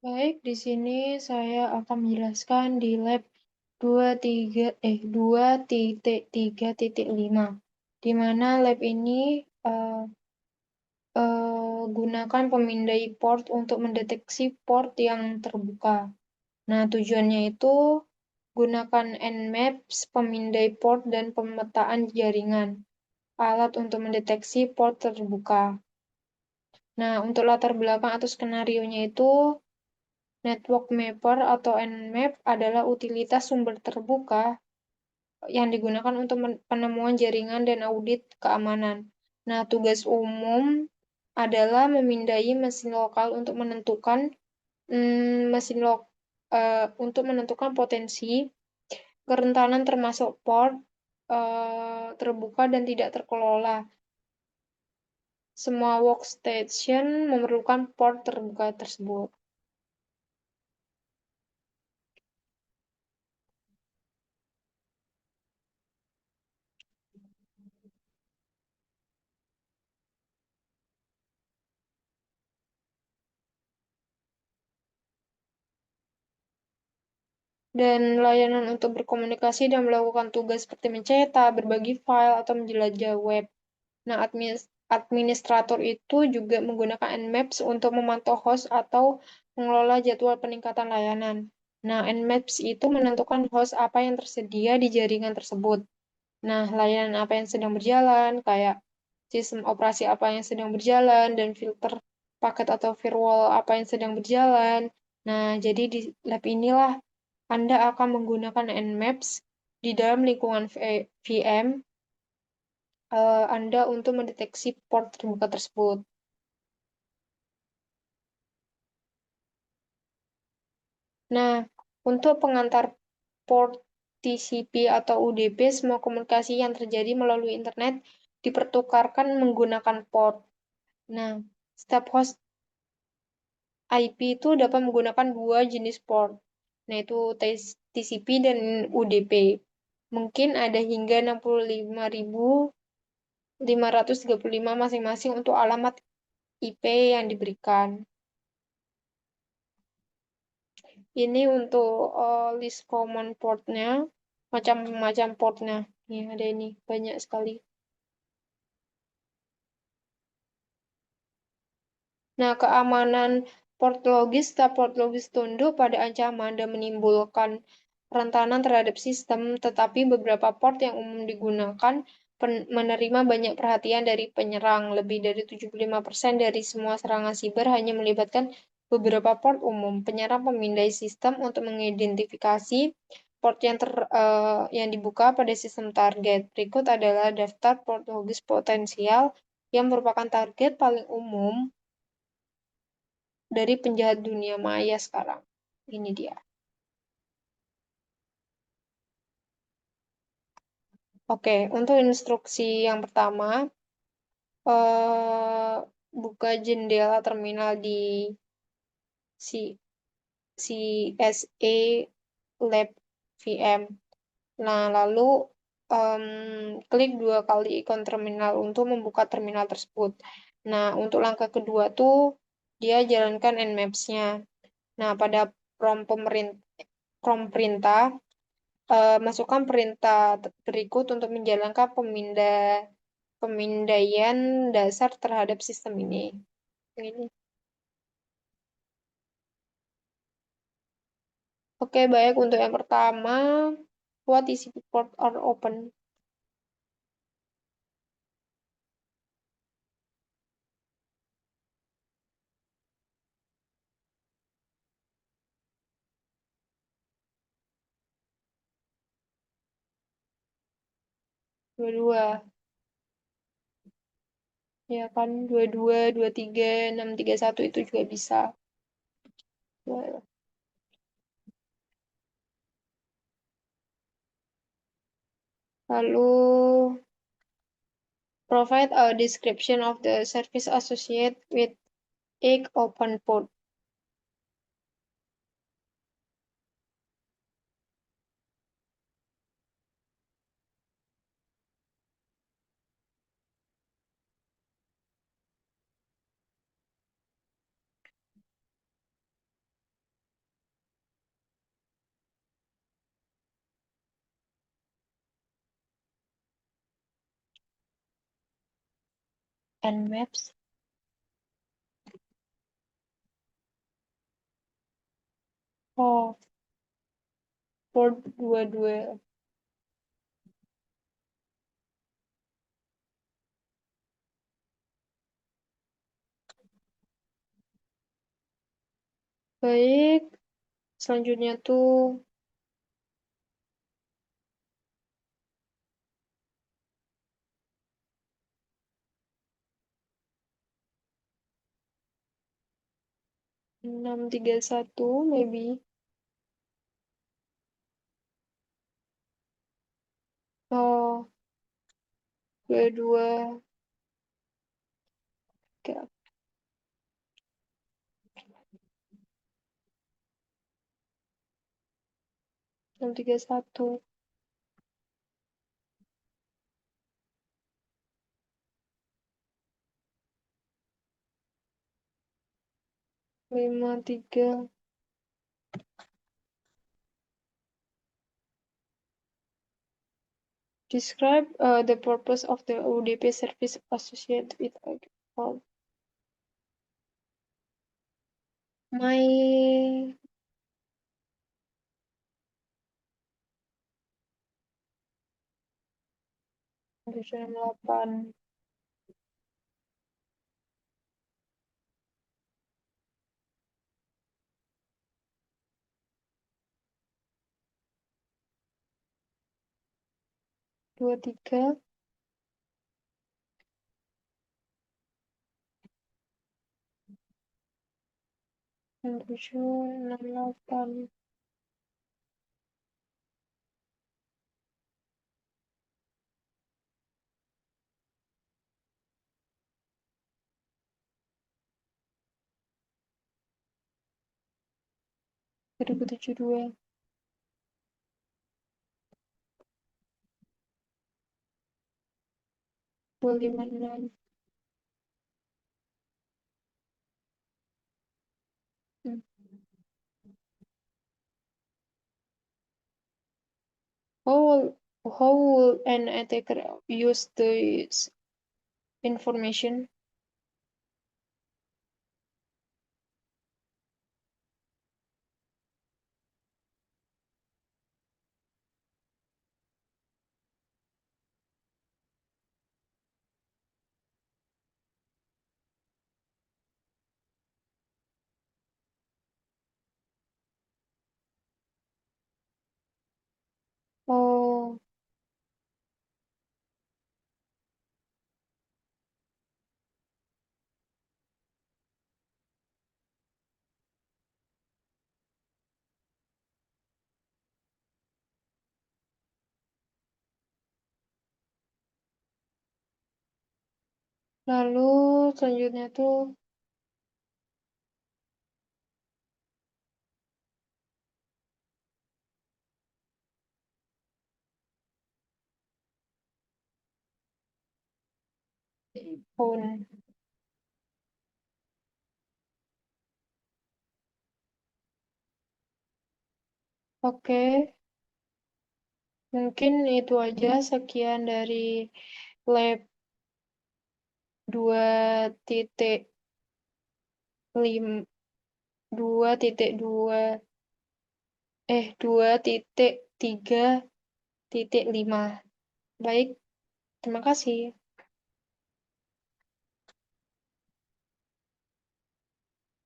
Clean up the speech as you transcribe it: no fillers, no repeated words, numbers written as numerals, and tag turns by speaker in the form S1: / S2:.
S1: Baik, di sini saya akan menjelaskan di lab 2.3.5, di mana lab ini eh, gunakan pemindai port untuk mendeteksi port yang terbuka. Nah, tujuannya itu gunakan Nmaps, pemindai port, dan pemetaan jaringan, alat untuk mendeteksi port terbuka. Nah, untuk latar belakang atau skenario-nya itu, Network Mapper atau Nmap adalah utilitas sumber terbuka yang digunakan untuk penemuan jaringan dan audit keamanan. Nah, tugas umum adalah memindai mesin lokal untuk menentukan mesin untuk menentukan potensi kerentanan termasuk port terbuka dan tidak terkelola. Semua workstation memerlukan port terbuka tersebut. Dan layanan untuk berkomunikasi dan melakukan tugas seperti mencetak, berbagi file, atau menjelajah web. Nah, administrator itu juga menggunakan Nmaps untuk memantau host atau mengelola jadwal peningkatan layanan. Nah, Nmaps itu menentukan host apa yang tersedia di jaringan tersebut. Nah, layanan apa yang sedang berjalan, kayak sistem operasi apa yang sedang berjalan, dan filter paket atau firewall apa yang sedang berjalan. Nah, jadi di lab inilah Anda akan menggunakan Nmaps di dalam lingkungan VM Anda untuk mendeteksi port terbuka tersebut. Nah, untuk pengantar port TCP atau UDP, semua komunikasi yang terjadi melalui internet dipertukarkan menggunakan port. Nah, setiap host IP itu dapat menggunakan dua jenis port, yaitu TCP dan UDP. Mungkin ada hingga 65.535 masing-masing untuk alamat IP yang diberikan. Ini untuk list common portnya, macam-macam portnya. Nih, ada ini, banyak sekali. Nah, keamanan port logis, setiap port logis tunduk pada ancaman dan menimbulkan kerentanan terhadap sistem, tetapi beberapa port yang umum digunakan menerima banyak perhatian dari penyerang. Lebih dari 75% dari semua serangan siber hanya melibatkan beberapa port umum. Penyerang memindai sistem untuk mengidentifikasi port yang dibuka pada sistem target. Berikut adalah daftar port logis potensial yang merupakan target paling umum dari penjahat dunia maya sekarang. Ini dia. Oke, untuk instruksi yang pertama, eh, buka jendela terminal di C- CSA Lab VM. Nah, lalu klik dua kali ikon terminal untuk membuka terminal tersebut. Nah, untuk langkah kedua tuh dia jalankan Nmaps-nya. Nah, pada prompt perintah, masukkan perintah berikut untuk menjalankan pemindaian dasar terhadap sistem ini. Ini. Oke, baik. Untuk yang pertama, what is port or open? Dua-dua. Ya kan, dua-dua, dua-tiga, 631 itu juga bisa. Lalu, provide a description of the service associated with each open port. Nmaps. Oh, port 22. Baik, selanjutnya tuh 631 maybe. Oh, 22. Oke, 631. 53. Describe the purpose of the UDP service associated with agriculture. My tujuh 8. Dua tiga. 67, 68. Seribu tujuh dua. 256. Hmm. How will an attacker use this information? Oh, lalu selanjutnya tuh phone. Oke, mungkin itu aja sekian dari lab 2.5 2.2 2.3.5. Baik, terima kasih.